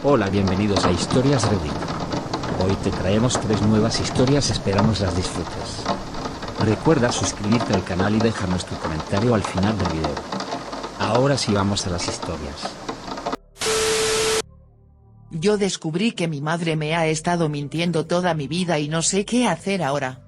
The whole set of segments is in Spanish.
Hola, bienvenidos a Historias Reddit. Hoy te traemos 3 nuevas historias, esperamos las disfrutes. Recuerda suscribirte al canal y déjanos tu comentario al final del video. Ahora sí vamos a las historias. Yo descubrí que mi madre me ha estado mintiendo toda mi vida y no sé qué hacer ahora.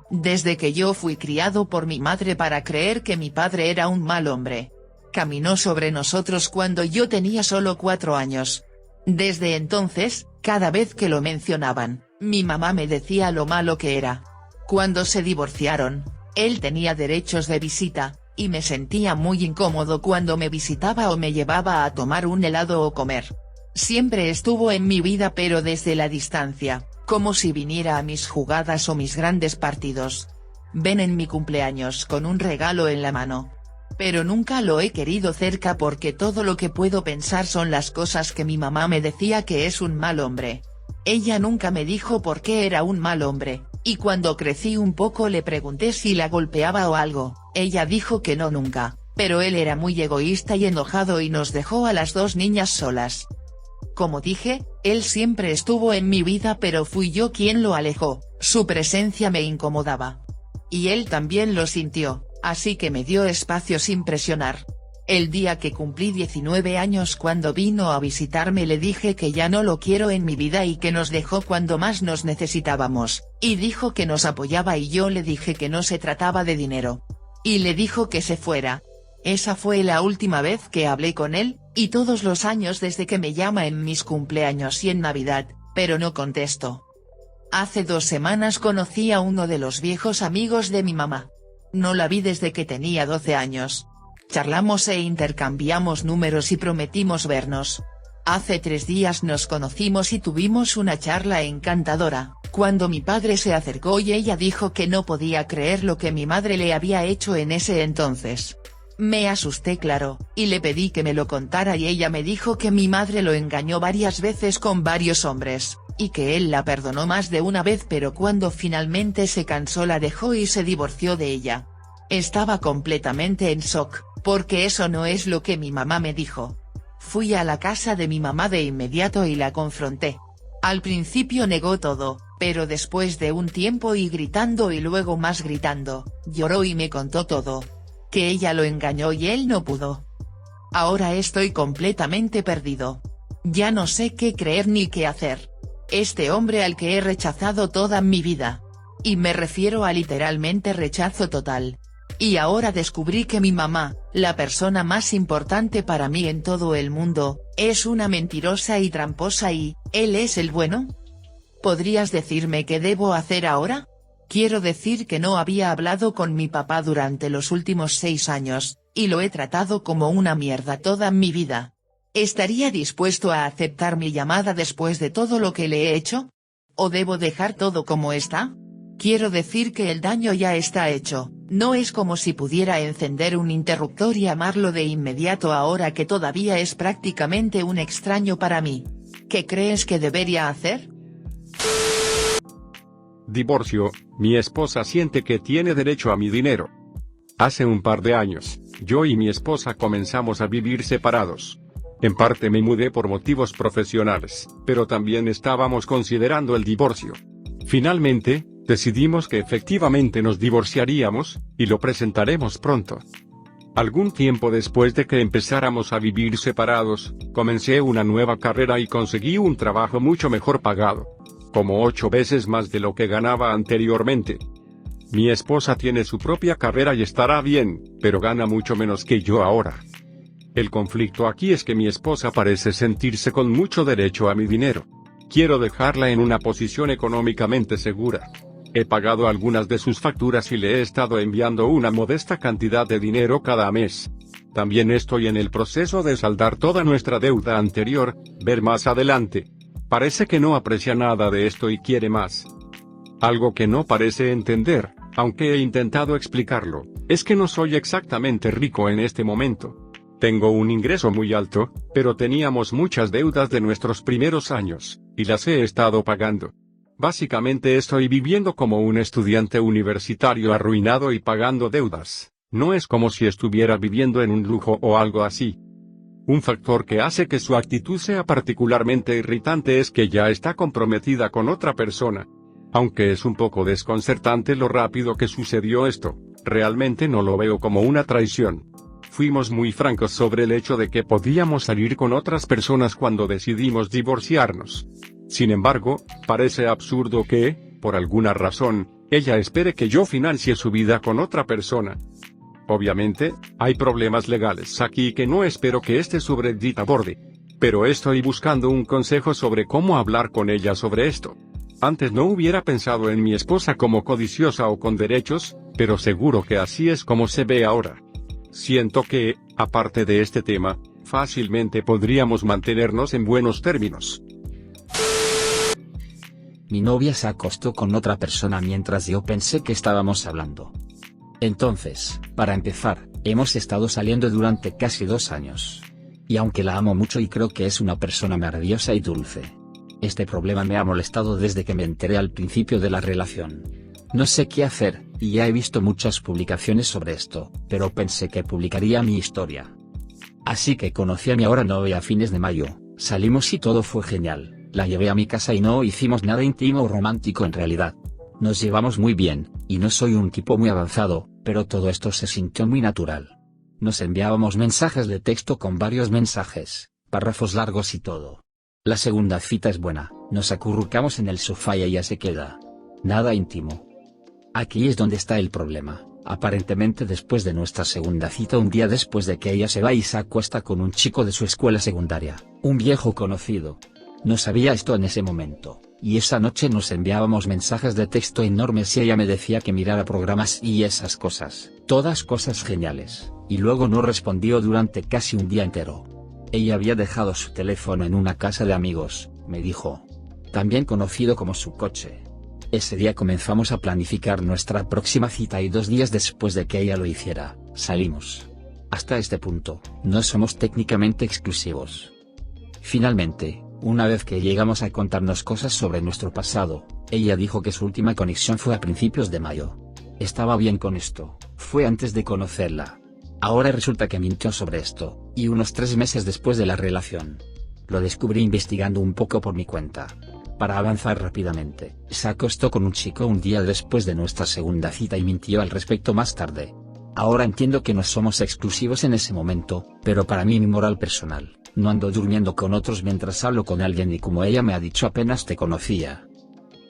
Desde que yo fui criado por mi madre para creer que mi padre era un mal hombre. Caminó sobre nosotros cuando yo tenía solo 4 años. Desde entonces, cada vez que lo mencionaban, mi mamá me decía lo malo que era. Cuando se divorciaron, él tenía derechos de visita, y me sentía muy incómodo cuando me visitaba o me llevaba a tomar un helado o comer. Siempre estuvo en mi vida pero desde la distancia, como si viniera a mis jugadas o mis grandes partidos. Ven en mi cumpleaños con un regalo en la mano. Pero nunca lo he querido cerca porque todo lo que puedo pensar son las cosas que mi mamá me decía que es un mal hombre. Ella nunca me dijo por qué era un mal hombre, y cuando crecí un poco le pregunté si la golpeaba o algo, ella dijo que no nunca, pero él era muy egoísta y enojado y nos dejó a las 2 niñas solas. Como dije, él siempre estuvo en mi vida pero fui yo quien lo alejó, su presencia me incomodaba. Y él también lo sintió, así que me dio espacio sin presionar. El día que cumplí 19 años cuando vino a visitarme le dije que ya no lo quiero en mi vida y que nos dejó cuando más nos necesitábamos, y dijo que nos apoyaba y yo le dije que no se trataba de dinero. Y le dijo que se fuera. Esa fue la última vez que hablé con él, y todos los años desde que me llama en mis cumpleaños y en Navidad, pero no contesto. Hace 2 semanas conocí a uno de los viejos amigos de mi mamá. No la vi desde que tenía 12 años. Charlamos e intercambiamos números y prometimos vernos. Hace 3 días nos conocimos y tuvimos una charla encantadora, cuando mi padre se acercó y ella dijo que no podía creer lo que mi madre le había hecho en ese entonces. Me asusté claro, y le pedí que me lo contara y ella me dijo que mi madre lo engañó varias veces con varios hombres, y que él la perdonó más de una vez pero cuando finalmente se cansó la dejó y se divorció de ella. Estaba completamente en shock, porque eso no es lo que mi mamá me dijo. Fui a la casa de mi mamá de inmediato y la confronté. Al principio negó todo, pero después de un tiempo y gritando y luego más gritando, lloró y me contó todo. Que ella lo engañó y él no pudo. Ahora estoy completamente perdido. Ya no sé qué creer ni qué hacer. Este hombre al que he rechazado toda mi vida. Y me refiero a literalmente rechazo total. Y ahora descubrí que mi mamá, la persona más importante para mí en todo el mundo, es una mentirosa y tramposa y, ¿él es el bueno? ¿Podrías decirme qué debo hacer ahora? Quiero decir que no había hablado con mi papá durante los últimos 6 años, y lo he tratado como una mierda toda mi vida. ¿Estaría dispuesto a aceptar mi llamada después de todo lo que le he hecho? ¿O debo dejar todo como está? Quiero decir que el daño ya está hecho, no es como si pudiera encender un interruptor y amarlo de inmediato ahora que todavía es prácticamente un extraño para mí. ¿Qué crees que debería hacer? Divorcio, mi esposa siente que tiene derecho a mi dinero. Hace un par de años, yo y mi esposa comenzamos a vivir separados. En parte me mudé por motivos profesionales, pero también estábamos considerando el divorcio. Finalmente, decidimos que efectivamente nos divorciaríamos, y lo presentaremos pronto. Algún tiempo después de que empezáramos a vivir separados, comencé una nueva carrera y conseguí un trabajo mucho mejor pagado. Como 8 veces más de lo que ganaba anteriormente. Mi esposa tiene su propia carrera y estará bien, pero gana mucho menos que yo ahora. El conflicto aquí es que mi esposa parece sentirse con mucho derecho a mi dinero. Quiero dejarla en una posición económicamente segura. He pagado algunas de sus facturas y le he estado enviando una modesta cantidad de dinero cada mes. También estoy en el proceso de saldar toda nuestra deuda anterior, ver más adelante. Parece que no aprecia nada de esto y quiere más. Algo que no parece entender, aunque he intentado explicarlo, es que no soy exactamente rico en este momento. Tengo un ingreso muy alto, pero teníamos muchas deudas de nuestros primeros años, y las he estado pagando. Básicamente estoy viviendo como un estudiante universitario arruinado y pagando deudas. No es como si estuviera viviendo en un lujo o algo así. Un factor que hace que su actitud sea particularmente irritante es que ya está comprometida con otra persona. Aunque es un poco desconcertante lo rápido que sucedió esto, realmente no lo veo como una traición. Fuimos muy francos sobre el hecho de que podíamos salir con otras personas cuando decidimos divorciarnos. Sin embargo, parece absurdo que, por alguna razón, ella espere que yo financie su vida con otra persona. Obviamente, hay problemas legales aquí que no espero que este subreddit aborde. Pero estoy buscando un consejo sobre cómo hablar con ella sobre esto. Antes no hubiera pensado en mi esposa como codiciosa o con derechos, pero seguro que así es como se ve ahora. Siento que, aparte de este tema, fácilmente podríamos mantenernos en buenos términos. Mi novia se acostó con otra persona mientras yo pensé que estábamos hablando. Entonces, para empezar, hemos estado saliendo durante casi 2 años. Y aunque la amo mucho y creo que es una persona maravillosa y dulce, este problema me ha molestado desde que me enteré al principio de la relación. No sé qué hacer, y ya he visto muchas publicaciones sobre esto, pero pensé que publicaría mi historia. Así que conocí a mi ahora novia a fines de mayo, salimos y todo fue genial, la llevé a mi casa y no hicimos nada íntimo o romántico en realidad. Nos llevamos muy bien, y no soy un tipo muy avanzado, pero todo esto se sintió muy natural. Nos enviábamos mensajes de texto con varios mensajes, párrafos largos y todo. La segunda cita es buena, nos acurrucamos en el sofá y ella se queda. Nada íntimo. Aquí es donde está el problema. Aparentemente después de nuestra segunda cita, un día después de que ella se va y se acuesta con un chico de su escuela secundaria, un viejo conocido. No sabía esto en ese momento, y esa noche nos enviábamos mensajes de texto enormes y ella me decía que mirara programas y esas cosas, todas cosas geniales, y luego no respondió durante casi un día entero. Ella había dejado su teléfono en una casa de amigos, me dijo. También conocido como su coche. Ese día comenzamos a planificar nuestra próxima cita y 2 días después de que ella lo hiciera, salimos. Hasta este punto, no somos técnicamente exclusivos. Finalmente, una vez que llegamos a contarnos cosas sobre nuestro pasado, ella dijo que su última conexión fue a principios de mayo. Estaba bien con esto, fue antes de conocerla. Ahora resulta que mintió sobre esto, y unos 3 meses después de la relación. Lo descubrí investigando un poco por mi cuenta. Para avanzar rápidamente, se acostó con un chico un día después de nuestra segunda cita y mintió al respecto más tarde. Ahora entiendo que no somos exclusivos en ese momento, pero para mí mi moral personal, no ando durmiendo con otros mientras hablo con alguien y como ella me ha dicho apenas te conocía.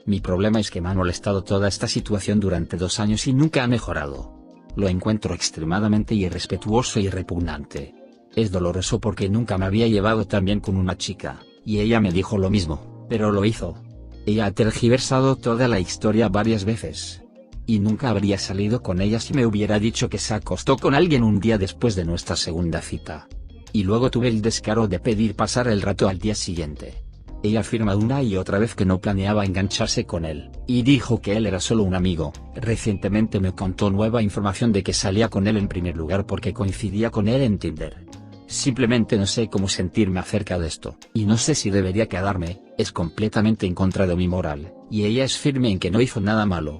Mi problema es que me ha molestado toda esta situación durante 2 años y nunca ha mejorado. Lo encuentro extremadamente irrespetuoso y repugnante. Es doloroso porque nunca me había llevado tan bien con una chica, y ella me dijo lo mismo, pero lo hizo. Ella ha tergiversado toda la historia varias veces. Y nunca habría salido con ella si me hubiera dicho que se acostó con alguien un día después de nuestra segunda cita. Y luego tuve el descaro de pedir pasar el rato al día siguiente. Ella afirma una y otra vez que no planeaba engancharse con él, y dijo que él era solo un amigo. Recientemente me contó nueva información de que salía con él en primer lugar porque coincidía con él en Tinder. Simplemente no sé cómo sentirme acerca de esto, y no sé si debería quedarme, es completamente en contra de mi moral, y ella es firme en que no hizo nada malo.